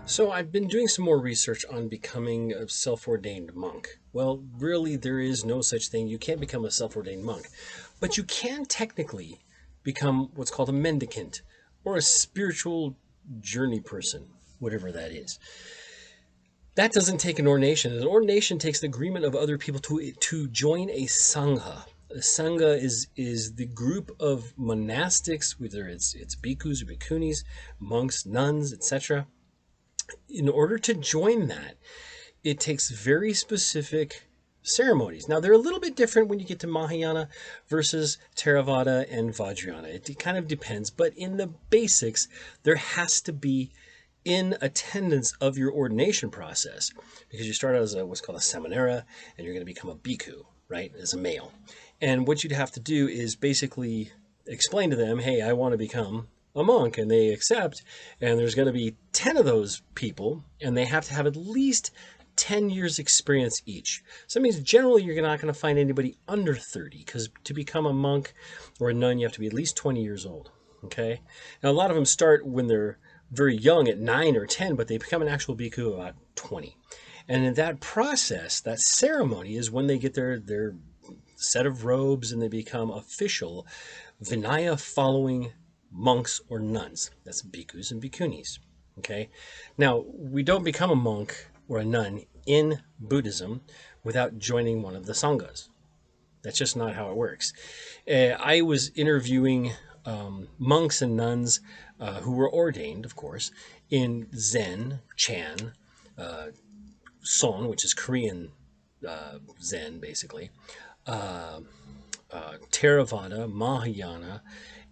So I've been doing some more research on becoming a self-ordained monk. Well, really, there is no such thing. You can't become a self-ordained monk, but you can technically become what's called a mendicant or a spiritual journey person, whatever that is. That doesn't take an ordination. An ordination takes the agreement of other people to join a sangha. A sangha is the group of monastics, whether it's bhikkhus or bhikkhunis, monks, nuns, etc. In order to join that, it takes very specific ceremonies. Now, they're a little bit different when you get to Mahayana versus Theravada and Vajrayana. It kind of depends, but in the basics, there has to be in attendance of your ordination process, because you start out as what's called a samanera, and you're going to become a bhikkhu, right, as a male. And what you'd have to do is basically explain to them, hey, I want to become a monk, and they accept, and there's going to be 10 of those people, and they have to have at least 10 years experience each. So that means generally you're not going to find anybody under 30, because to become a monk or a nun, you have to be at least 20 years old. Okay. Now, a lot of them start when they're very young at 9 or 10, but they become an actual bhikkhu about 20. And in that process, that ceremony is when they get their set of robes and they become official Vinaya following monks or nuns. That's bhikkhus and bhikkhunis. Okay. Now, we don't become a monk or a nun in Buddhism without joining one of the sanghas. That's just not how it works. I was interviewing monks and nuns who were ordained, of course, in Zen, Chan, Son, which is Korean Zen, basically, Theravada, Mahayana,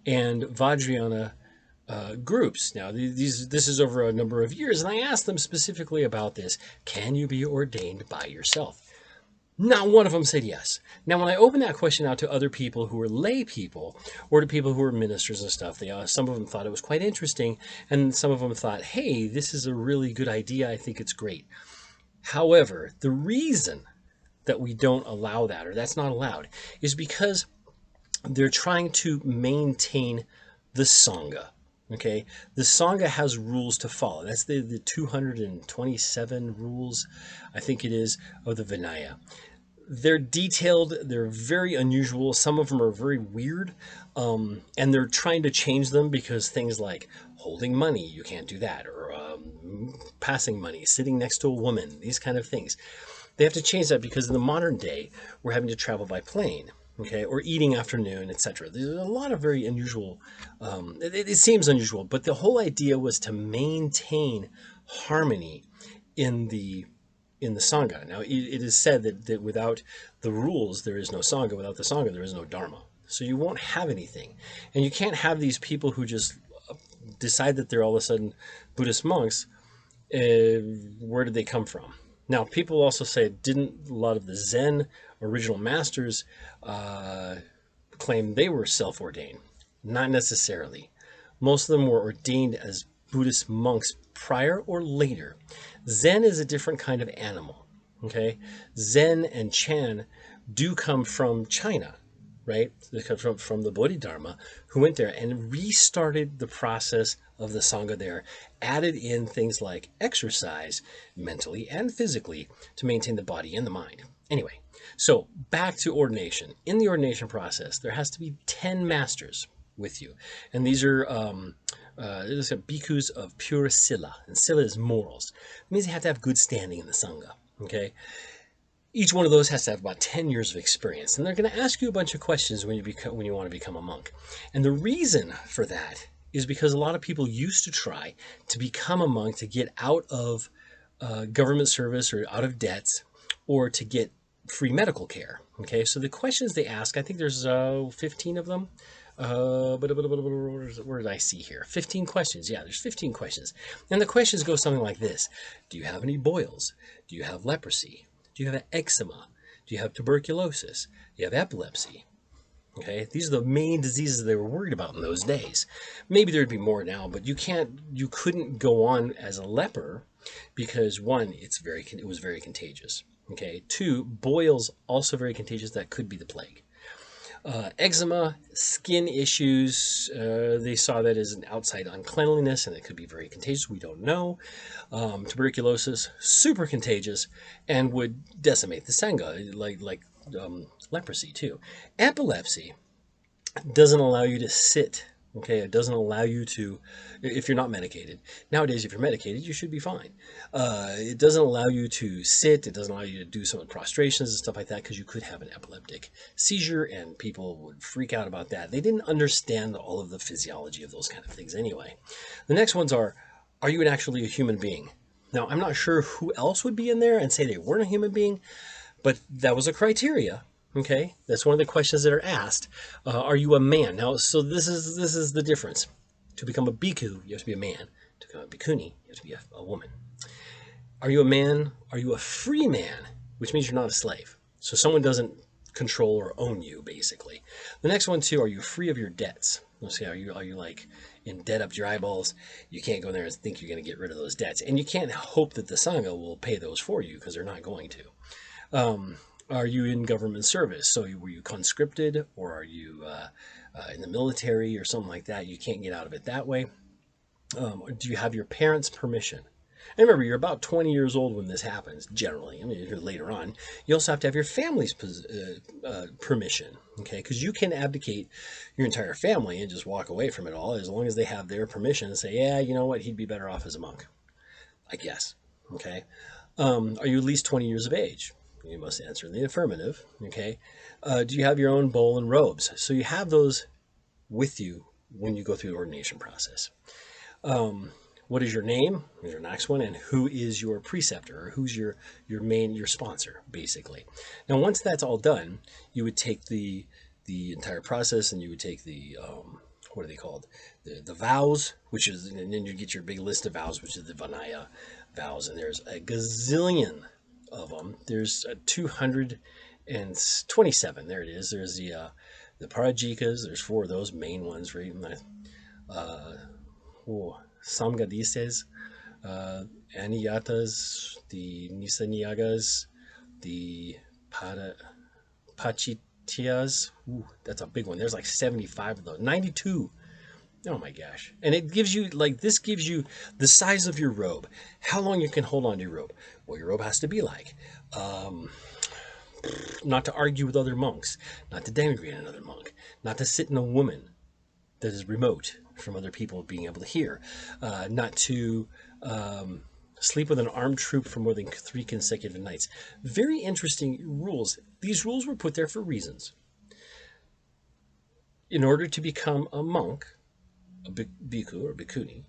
and Vajrayana groups. Now, this is over a number of years, and I asked them specifically about this. Can you be ordained by yourself? Not one of them said yes. Now, when I opened that question out to other people who were lay people or to people who were ministers and stuff, some of them thought it was quite interesting, and some of them thought, hey, this is a really good idea. I think it's great. However, the reason that we don't allow that, or that's not allowed, is because they're trying to maintain the Sangha. Okay, the Sangha has rules to follow. That's the 227 rules, I think it is, of the Vinaya. They're detailed, they're very unusual. Some of them are very weird, and they're trying to change them because things like holding money, you can't do that, or passing money, sitting next to a woman, these kind of things. They have to change that because in the modern day, we're having to travel by plane. Okay, or eating after noon, etc. There's a lot of very unusual, it seems unusual, but the whole idea was to maintain harmony in the Sangha. Now, it is said that without the rules, there is no Sangha. Without the Sangha, there is no Dharma. So you won't have anything. And you can't have these people who just decide that they're all of a sudden Buddhist monks. Where did they come from? Now, people also say, didn't a lot of the Zen original masters claim they were self-ordained? Not necessarily. Most of them were ordained as Buddhist monks prior or later. Zen is a different kind of animal. Okay, Zen and Chan do come from China, right? They come from the Bodhidharma, who went there and restarted the process of the Sangha there, added in things like exercise, mentally and physically, to maintain the body and the mind. Anyway, so back to ordination. In the ordination process, there has to be 10 masters with you. And these are bhikkhus of pure sila. And sila is morals. It means you have to have good standing in the Sangha. Okay? Each one of those has to have about 10 years of experience. And they're going to ask you a bunch of questions when you want to become a monk. And the reason for that is because a lot of people used to try to become a monk to get out of government service or out of debts, or to get free medical care. Okay, so the questions they ask, I think there's 15 of them. Where did I see here? 15 questions. Yeah, there's 15 questions. And the questions go something like this. Do you have any boils? Do you have leprosy? Do you have eczema? Do you have tuberculosis? Do you have epilepsy? Okay, these are the main diseases they were worried about in those days. Maybe there'd be more now, but you couldn't go on as a leper because one, it was very contagious. Okay, two, boils also very contagious. That could be the plague. eczema, skin issues, they saw that as an outside uncleanliness and it could be very contagious. We don't know. Tuberculosis, super contagious and would decimate the sangha, like leprosy too. Epilepsy doesn't allow you to sit. Okay, it doesn't allow you to, if you're not medicated. Nowadays, if you're medicated, you should be fine. It doesn't allow you to sit. It doesn't allow you to do some prostrations and stuff like that because you could have an epileptic seizure and people would freak out about that. They didn't understand all of the physiology of those kind of things anyway. The next ones are you actually a human being? Now, I'm not sure who else would be in there and say they weren't a human being, but that was a criteria. Okay, that's one of the questions that are asked. Are you a man? Now, so this is the difference. To become a bhikkhu, you have to be a man. To become a bhikkhuni, you have to be a woman. Are you a man? Are you a free man? Which means you're not a slave. So someone doesn't control or own you, basically. The next one too, are you free of your debts? Let's see, are you like in debt up to your eyeballs? You can't go in there and think you're going to get rid of those debts, and you can't hope that the sangha will pay those for you because they're not going to. Are you in government service? So were you conscripted or are you in the military or something like that? You can't get out of it that way. Do you have your parents' permission? And remember, you're about 20 years old when this happens, generally. I mean, if you're later on, you also have to have your family's permission, okay? Because you can abdicate your entire family and just walk away from it all as long as they have their permission and say, yeah, you know what, he'd be better off as a monk, I guess, okay? Are you at least 20 years of age? You must answer in the affirmative, okay? Do you have your own bowl and robes? So you have those with you when you go through the ordination process. What is your name? Is your next one, and who is your preceptor, or who's your sponsor, basically. Now, once that's all done, you would take the entire process, and you would take the what are they called? The vows, which is, and then you get your big list of vows, which is the Vinaya vows, and there's a gazillion of them. There's 227. There it is. There's the Parajikas. There's 4 of those main ones, right? Samgadises, Aniyatas, the Nisanyagas, the Pachitias. Ooh, that's a big one. There's like 75 of those. 92. Oh my gosh. And it gives you, like, this gives you the size of your robe, how long you can hold on to your robe, what your robe has to be like, not to argue with other monks, not to denigrate another monk, not to sit in a woman that is remote from other people being able to hear, not to sleep with an armed troop for more than 3 consecutive nights. Very interesting rules. These rules were put there for reasons. In order to become a monk, a bhikkhu or bhikkhuni,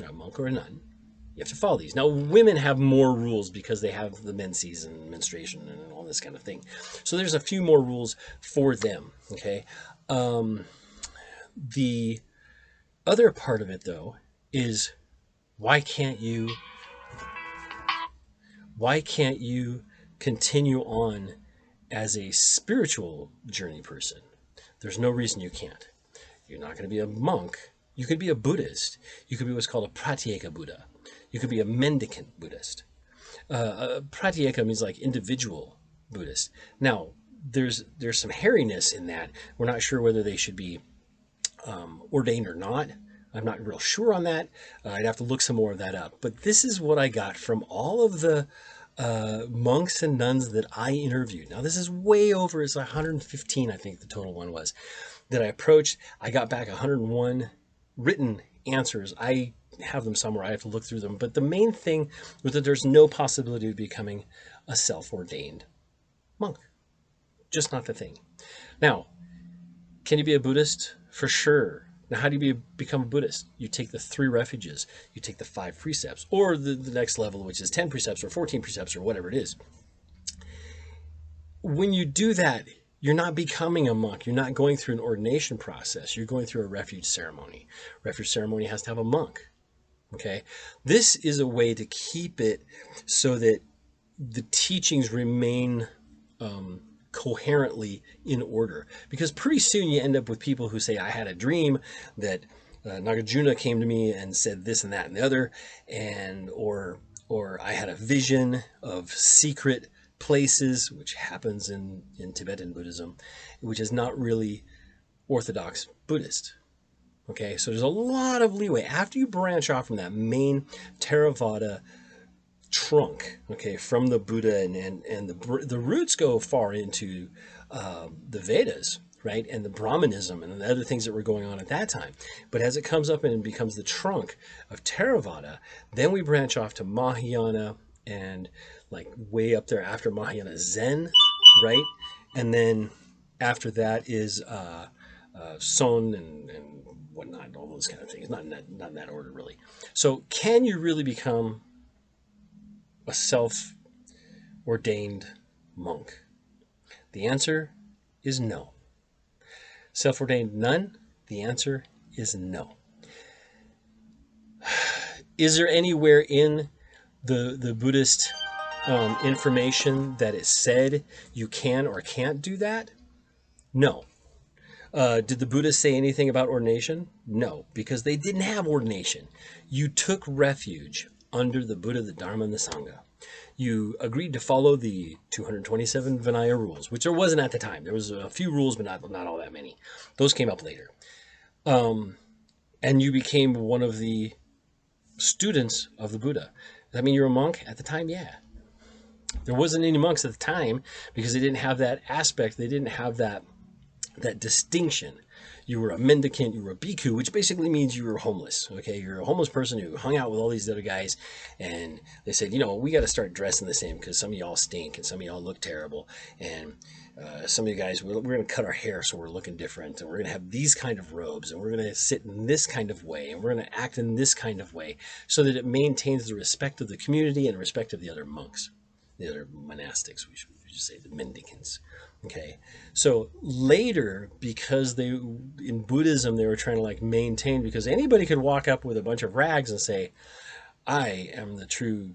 a monk or a nun, you have to follow these. Now, women have more rules because they have the menses and menstruation and all this kind of thing. So there's a few more rules for them, okay? The other part of it, though, is why can't you continue on as a spiritual journey person? There's no reason you can't. You're not going to be a monk. You could be a Buddhist. You could be what's called a Pratyeka Buddha. You could be a mendicant Buddhist. Pratyeka means like individual Buddhist. Now, there's some hairiness in that. We're not sure whether they should be ordained or not. I'm not real sure on that. I'd have to look some more of that up. But this is what I got from all of the monks and nuns that I interviewed. Now, this is way over. It's 115, I think the total one was, that I approached. I got back 101 written answers. I have them somewhere. I have to look through them. But the main thing was that there's no possibility of becoming a self-ordained monk. Just not the thing. Now, can you be a Buddhist? For sure. Now, how do you become a Buddhist? You take the 3 refuges. You take the 5 precepts, or the next level, which is 10 precepts or 14 precepts or whatever it is. When you do that, you're not becoming a monk. You're not going through an ordination process. You're going through a refuge ceremony. Refuge ceremony has to have a monk. Okay? This is a way to keep it so that the teachings remain coherently in order, because pretty soon you end up with people who say, I had a dream that Nagarjuna came to me and said this and that and the other, and or I had a vision of secret places, which happens in Tibetan Buddhism, which is not really Orthodox Buddhist. Okay, so there's a lot of leeway after you branch off from that main Theravada trunk, okay, from the Buddha, and the roots go far into the Vedas, right, and the Brahmanism and the other things that were going on at that time. But as it comes up and becomes the trunk of Theravada, then we branch off to Mahayana, and like way up there after Mahayana, Zen, right, and then after that is Son and whatnot, all those kind of things. Not in that order, really. So, can you really become a self-ordained monk? The answer is no. Self-ordained nun? The answer is no. Is there anywhere in the Buddhist information that it said you can or can't do that? No. Did the Buddhists say anything about ordination? No, because they didn't have ordination. You took refuge under the Buddha, the Dharma, and the Sangha. You agreed to follow the 227 Vinaya rules, which there wasn't at the time. There was a few rules, but not all that many. Those came up later. And you became one of the students of the Buddha. Does that mean you're a monk? At the time, yeah. There wasn't any monks at the time because they didn't have that aspect. They didn't have that distinction. You were a mendicant, you were a bhikkhu, which basically means you were homeless. Okay, you're a homeless person who hung out with all these other guys, and they said, we got to start dressing the same because some of y'all stink and some of y'all look terrible, and some of you guys, we're going to cut our hair so we're looking different, and we're going to have these kind of robes, and we're going to sit in this kind of way, and we're going to act in this kind of way, so that it maintains the respect of the community and respect of the other monks, the other monastics, we should say, the mendicants. Okay, so later, because in Buddhism they were trying to like maintain, because anybody could walk up with a bunch of rags and say, I am the true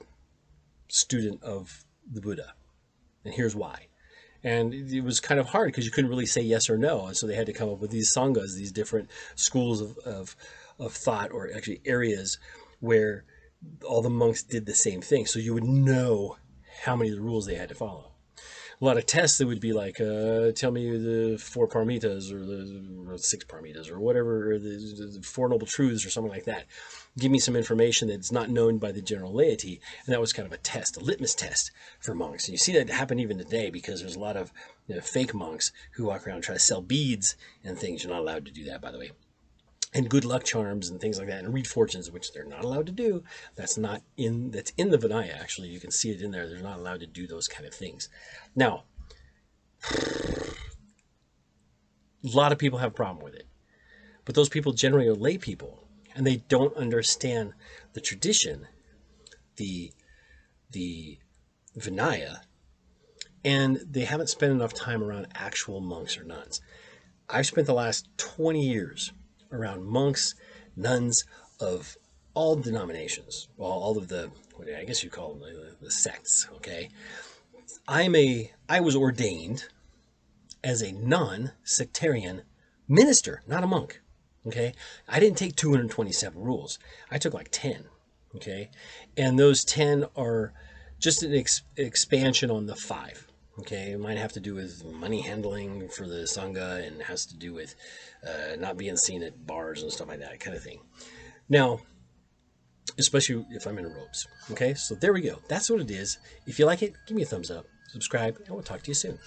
student of the Buddha, and here's why. And it was kind of hard because you couldn't really say yes or no, and so they had to come up with these sanghas, these different schools of thought, or actually areas where all the monks did the same thing, so you would know how many of the rules they had to follow. A lot of tests that would be like, tell me the 4 paramitas or 6 paramitas or whatever, or the 4 noble truths or something like that. Give me some information that's not known by the general laity. And that was kind of a test, a litmus test for monks. And you see that happen even today because there's a lot of fake monks who walk around and try to sell beads and things. You're not allowed to do that, by the way. And good luck charms and things like that, and read fortunes, which they're not allowed to do. That's in the Vinaya, actually. You can see it in there. They're not allowed to do those kind of things. Now, a lot of people have a problem with it, but those people generally are lay people, and they don't understand the tradition, the Vinaya, and they haven't spent enough time around actual monks or nuns. I've spent the last 20 years around monks, nuns of all denominations, well, all of the, I guess you call them the sects, okay? I was ordained as a non-sectarian minister, not a monk, okay? I didn't take 227 rules. I took like 10, okay? And those 10 are just an expansion on the 5. Okay, it might have to do with money handling for the Sangha, and has to do with not being seen at bars and stuff like that kind of thing. Now, especially if I'm in robes. Okay, so there we go. That's what it is. If you like it, give me a thumbs up, subscribe, and we'll talk to you soon.